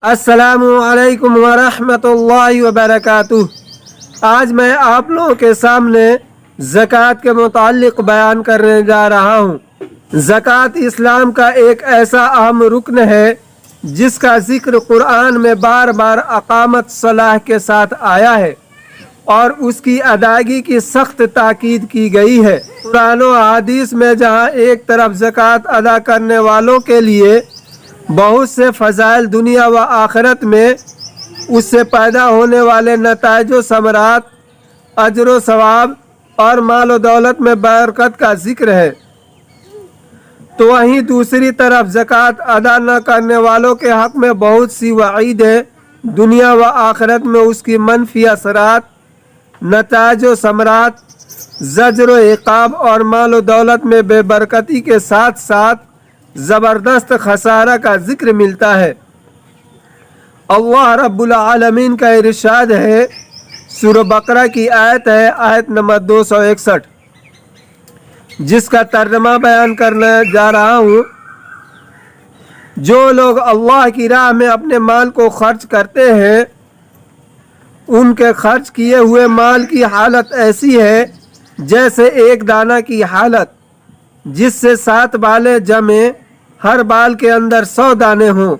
السلام علیکم ورحمۃ اللہ وبرکاتہ۔ آج میں آپ لوگوں کے سامنے زکوٰۃ کے متعلق بیان کرنے جا رہا ہوں۔ زکوٰۃ اسلام کا ایک ایسا اہم رکن ہے جس کا ذکر قرآن میں بار بار اقامت صلاح کے ساتھ آیا ہے اور اس کی ادائیگی کی سخت تاکید کی گئی ہے۔ قرآن و حدیث میں جہاں ایک طرف زکوٰۃ ادا کرنے والوں کے لیے بہت سے فضائل دنیا و آخرت میں اس سے پیدا ہونے والے نتائج و ثمرات، اجر و ثواب اور مال و دولت میں برکت کا ذکر ہے، تو وہیں دوسری طرف زکوٰۃ ادا نہ کرنے والوں کے حق میں بہت سی وعیدیں دنیا و آخرت میں اس کی منفی اثرات، نتائج و ثمرات، زجر و عقاب اور مال و دولت میں بے برکتی کے ساتھ ساتھ زبردست خسارہ کا ذکر ملتا ہے۔ اللہ رب العالمین کا ارشاد ہے، سورہ بقرہ کی آیت ہے، آیت نمبر 261، جس کا ترجمہ بیان کرنے جا رہا ہوں۔ جو لوگ اللہ کی راہ میں اپنے مال کو خرچ کرتے ہیں، ان کے خرچ کیے ہوئے مال کی حالت ایسی ہے جیسے ایک دانہ کی حالت، جس سے 7 بالیں جمیں، ہر بال کے اندر 100 دانے ہوں،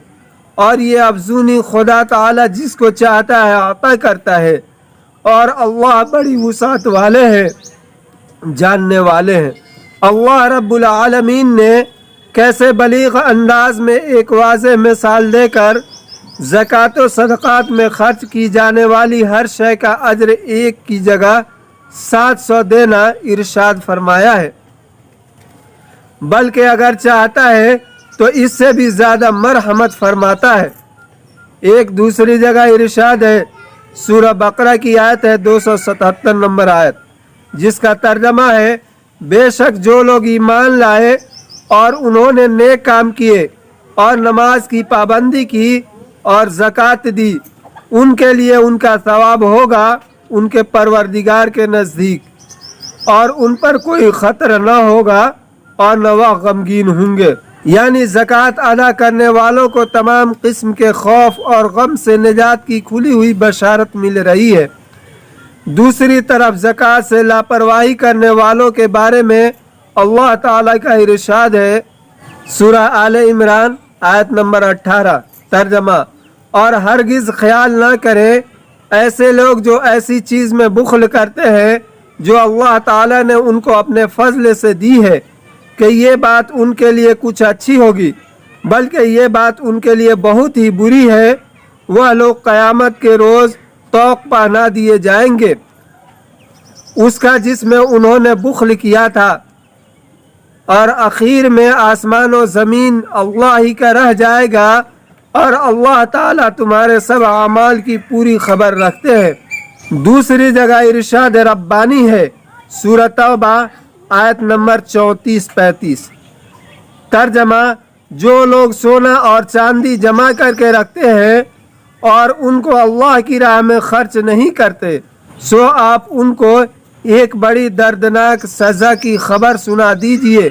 اور یہ افزونی خدا تعالی جس کو چاہتا ہے عطا کرتا ہے، اور اللہ بڑی وسعت والے ہیں، جاننے والے ہیں۔ اللہ رب العالمین نے کیسے بلیغ انداز میں ایک واضح مثال دے کر زکوٰۃ و صدقات میں خرچ کی جانے والی ہر شے کا اجر ایک کی جگہ 700 دینا ارشاد فرمایا ہے، بلکہ اگر چاہتا ہے تو اس سے بھی زیادہ مرحمت فرماتا ہے۔ ایک دوسری جگہ ارشاد ہے، سورہ بقرہ کی آیت ہے 277 نمبر آیت، جس کا ترجمہ ہے، بے شک جو لوگ ایمان لائے اور انہوں نے نیک کام کیے اور نماز کی پابندی کی اور زکوٰۃ دی، ان کے لیے ان کا ثواب ہوگا ان کے پروردگار کے نزدیک، اور ان پر کوئی خطر نہ ہوگا اور نہ وہ غمگین ہوں گے۔ یعنی زکوٰۃ ادا کرنے والوں کو تمام قسم کے خوف اور غم سے نجات کی کھلی ہوئی بشارت مل رہی ہے۔ دوسری طرف زکوٰۃ سے لاپرواہی کرنے والوں کے بارے میں اللہ تعالیٰ کا ارشاد ہے، سورہ آل عمران آیت نمبر 18، ترجمہ، اور ہرگز خیال نہ کریں ایسے لوگ جو ایسی چیز میں بخل کرتے ہیں جو اللہ تعالیٰ نے ان کو اپنے فضل سے دی ہے کہ یہ بات ان کے لیے کچھ اچھی ہوگی، بلکہ یہ بات ان کے لیے بہت ہی بری ہے۔ وہ لوگ قیامت کے روز طوق پہنا دیے جائیں گے اس کا جس میں انہوں نے بخل کیا تھا، اور اخیر میں آسمان و زمین اللہ ہی کا رہ جائے گا، اور اللہ تعالیٰ تمہارے سب اعمال کی پوری خبر رکھتے ہیں۔ دوسری جگہ ارشاد ربانی ہے، سورہ توبہ آیت نمبر 34-35، ترجمہ، جو لوگ سونا اور چاندی جمع کر کے رکھتے ہیں اور ان کو اللہ کی راہ میں خرچ نہیں کرتے، سو آپ ان کو ایک بڑی دردناک سزا کی خبر سنا دیجئے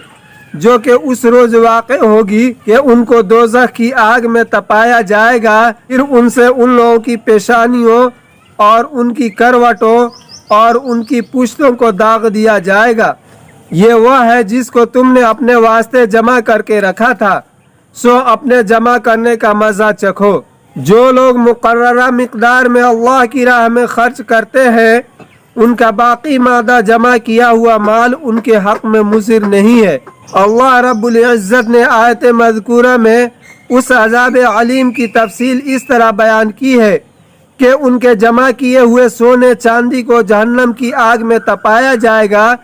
جو کہ اس روز واقع ہوگی کہ ان کو دوزخ کی آگ میں تپایا جائے گا، پھر ان سے ان لوگوں کی پیشانیوں اور ان کی کروٹوں اور ان کی پشتوں کو داغ دیا جائے گا۔ یہ وہ ہے جس کو تم نے اپنے واسطے جمع کر کے رکھا تھا، سو اپنے جمع کرنے کا مزہ چکھو۔ جو لوگ مقررہ مقدار میں اللہ کی راہ میں خرچ کرتے ہیں، ان کا باقی مادہ جمع کیا ہوا مال ان کے حق میں مضر نہیں ہے۔ اللہ رب العزت نے آیت مذکورہ میں اس عذاب علیم کی تفصیل اس طرح بیان کی ہے کہ ان کے جمع کیے ہوئے سونے چاندی کو جہنم کی آگ میں تپایا جائے گا،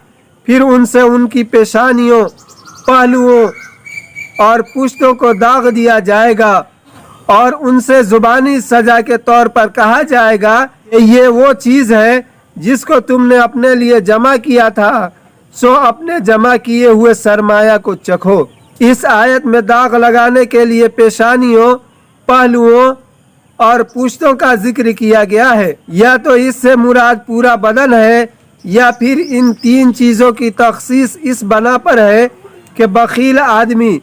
پھر ان سے ان کی پیشانیوں، پہلوؤں اور پشتوں کو داغ دیا جائے گا، اور ان سے زبانی سزا کے طور پر کہا جائے گا کہ یہ وہ چیز ہے جس کو تم نے اپنے لیے جمع کیا تھا، سو اپنے جمع کیے ہوئے سرمایہ کو چکھو۔ اس آیت میں داغ لگانے کے لیے پیشانیوں، پہلوؤں اور پشتوں کا ذکر کیا گیا ہے، یا تو اس سے مراد پورا بدن ہے، یا پھر ان 3 چیزوں کی تخصیص اس بنا پر ہے کہ بخیل آدمی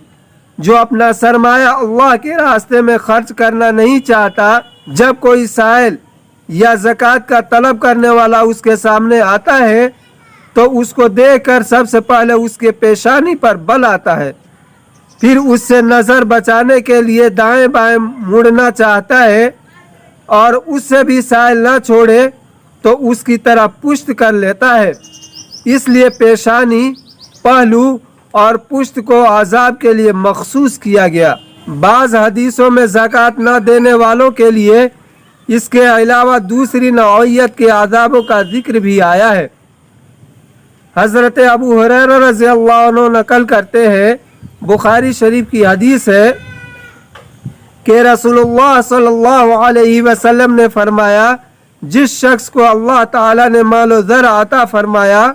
جو اپنا سرمایہ اللہ کے راستے میں خرچ کرنا نہیں چاہتا، جب کوئی سائل یا زکوٰۃ کا طلب کرنے والا اس کے سامنے آتا ہے تو اس کو دیکھ کر سب سے پہلے اس کے پیشانی پر بل آتا ہے، پھر اس سے نظر بچانے کے لیے دائیں بائیں مڑنا چاہتا ہے، اور اس سے بھی سائل نہ چھوڑے تو اس کی طرف پشت کر لیتا ہے۔ اس لیے پیشانی، پہلو اور پشت کو عذاب کے لیے مخصوص کیا گیا۔ بعض حدیثوں میں زکوٰۃ نہ دینے والوں کے لیے اس کے علاوہ دوسری نوعیت کے عذابوں کا ذکر بھی آیا ہے۔ حضرت ابو ہریرہ رضی اللہ عنہ نقل کرتے ہیں، بخاری شریف کی حدیث ہے کہ رسول اللہ صلی اللہ علیہ وسلم نے فرمایا، جس شخص کو اللہ تعالیٰ نے مال و زر عطا فرمایا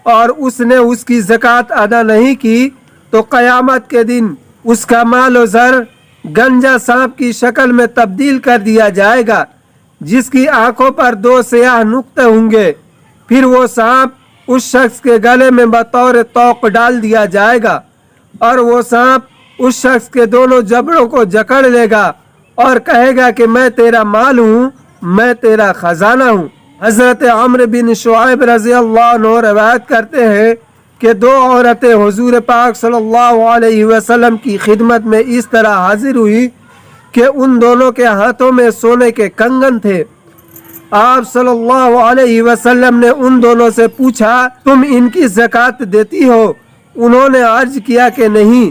اور اس نے اس کی زکوٰۃ ادا نہیں کی تو قیامت کے دن اس کا مال و زر گنجا سانپ کی شکل میں تبدیل کر دیا جائے گا، جس کی آنکھوں پر 2 سیاہ نقطے ہوں گے، پھر وہ سانپ اس شخص کے گلے میں بطور طوق ڈال دیا جائے گا، اور وہ سانپ اس شخص کے دونوں جبڑوں کو جکڑ لے گا اور کہے گا کہ میں تیرا مال ہوں، میں تیرا خزانہ ہوں۔ حضرت عمرو بن شعیب رضی اللہ عنہ روایت کرتے ہیں کہ 2 عورتیں حضور پاک صلی اللہ علیہ وسلم کی خدمت میں اس طرح حاضر ہوئی کہ ان دونوں کے ہاتھوں میں سونے کے کنگن تھے۔ آپ صلی اللہ علیہ وسلم نے ان دونوں سے پوچھا، تم ان کی زکوٰۃ دیتی ہو؟ انہوں نے عرض کیا کہ نہیں۔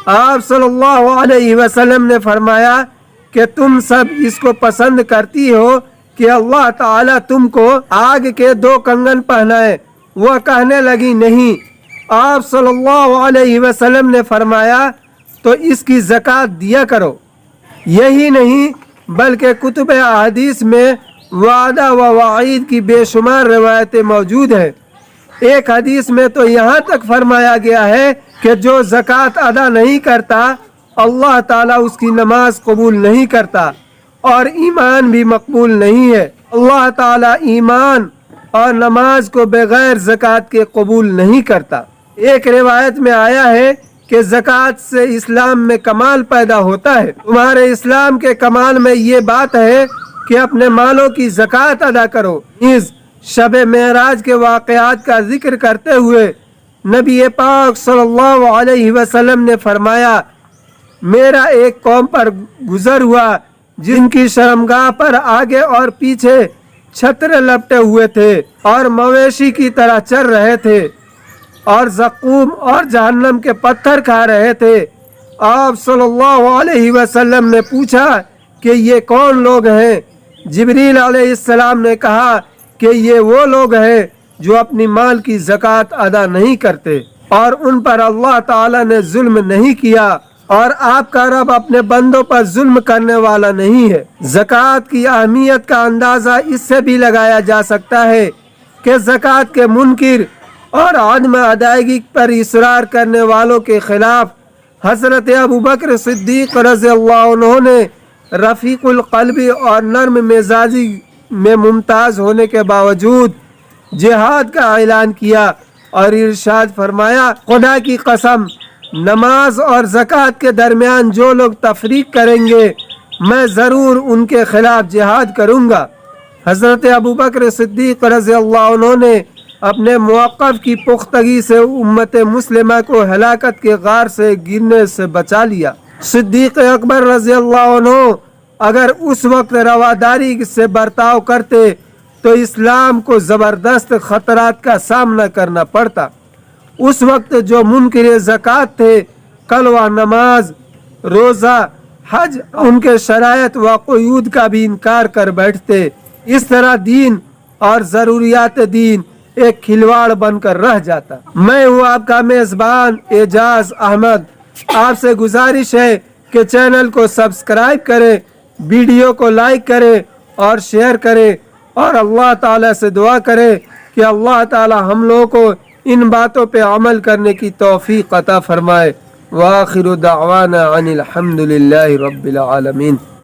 آپ صلی اللہ علیہ وسلم نے فرمایا کہ تم سب اس کو پسند کرتی ہو کہ اللہ تعالیٰ تم کو آگ کے 2 کنگن پہنائے؟ وہ کہنے لگی نہیں۔ آپ صلی اللہ علیہ وسلم نے فرمایا تو اس کی زکوٰۃ دیا کرو۔ یہی نہیں بلکہ کتب احادیث میں وعدہ و وعید کی بے شمار روایتیں موجود ہیں۔ ایک حدیث میں تو یہاں تک فرمایا گیا ہے کہ جو زکوٰۃ ادا نہیں کرتا اللہ تعالیٰ اس کی نماز قبول نہیں کرتا اور ایمان بھی مقبول نہیں ہے۔ اللہ تعالیٰ ایمان اور نماز کو بغیر زکوٰۃ کے قبول نہیں کرتا۔ ایک روایت میں آیا ہے کہ زکوٰۃ سے اسلام میں کمال پیدا ہوتا ہے۔ تمہارے اسلام کے کمال میں یہ بات ہے کہ اپنے مالوں کی زکوٰۃ ادا کرو۔ اس شب معراج کے واقعات کا ذکر کرتے ہوئے نبی پاک صلی اللہ علیہ وسلم نے فرمایا، میرا ایک قوم پر گزر ہوا جن کی شرمگاہ پر آگے اور پیچھے چھتر لپٹے ہوئے تھے اور مویشی کی طرح چر رہے تھے اور زقوم اور جہنم کے پتھر کھا رہے تھے۔ آپ صلی اللہ علیہ وسلم نے پوچھا کہ یہ کون لوگ ہیں؟ جبریل علیہ السلام نے کہا کہ یہ وہ لوگ ہیں جو اپنی مال کی زکوٰۃ ادا نہیں کرتے اور ان پر اللہ تعالیٰ نے ظلم نہیں کیا، اور آپ کا رب اپنے بندوں پر ظلم کرنے والا نہیں ہے۔ زکوٰۃ کی اہمیت کا اندازہ اس سے بھی لگایا جا سکتا ہے کہ زکوٰۃ کے منکر اور عدم ادائیگی پر اصرار کرنے والوں کے خلاف حضرت ابوبکر صدیق رضی اللہ عنہ نے رفیق القلبی اور نرم مزاجی میں ممتاز ہونے کے باوجود جہاد کا اعلان کیا اور ارشاد فرمایا، خدا کی قسم، نماز اور زکوٰۃ کے درمیان جو لوگ تفریق کریں گے میں ضرور ان کے خلاف جہاد کروں گا۔ حضرت ابوبکر صدیق رضی اللہ عنہ نے اپنے موقف کی پختگی سے امت مسلمہ کو ہلاکت کے غار سے گرنے سے بچا لیا۔ صدیق اکبر رضی اللہ عنہ اگر اس وقت رواداری سے برتاؤ کرتے تو اسلام کو زبردست خطرات کا سامنا کرنا پڑتا۔ اس وقت جو منکر زکوٰۃ تھے کلوہ نماز، روزہ، حج، ان کے شرائط و قیود کا بھی انکار کر بیٹھتے۔ اس طرح دین اور ضروریات دین ایک کھلواڑ بن کر رہ جاتا۔ میں ہوں آپ کا میزبان اعجاز احمد۔ آپ سے گزارش ہے کہ چینل کو سبسکرائب کریں، ویڈیو کو لائک کریں اور شیئر کریں، اور اللہ تعالیٰ سے دعا کریں کہ اللہ تعالیٰ ہم لوگوں کو ان باتوں پہ عمل کرنے کی توفیق عطا فرمائے۔ وآخر دعوانا ان الحمد للہ رب العالمین۔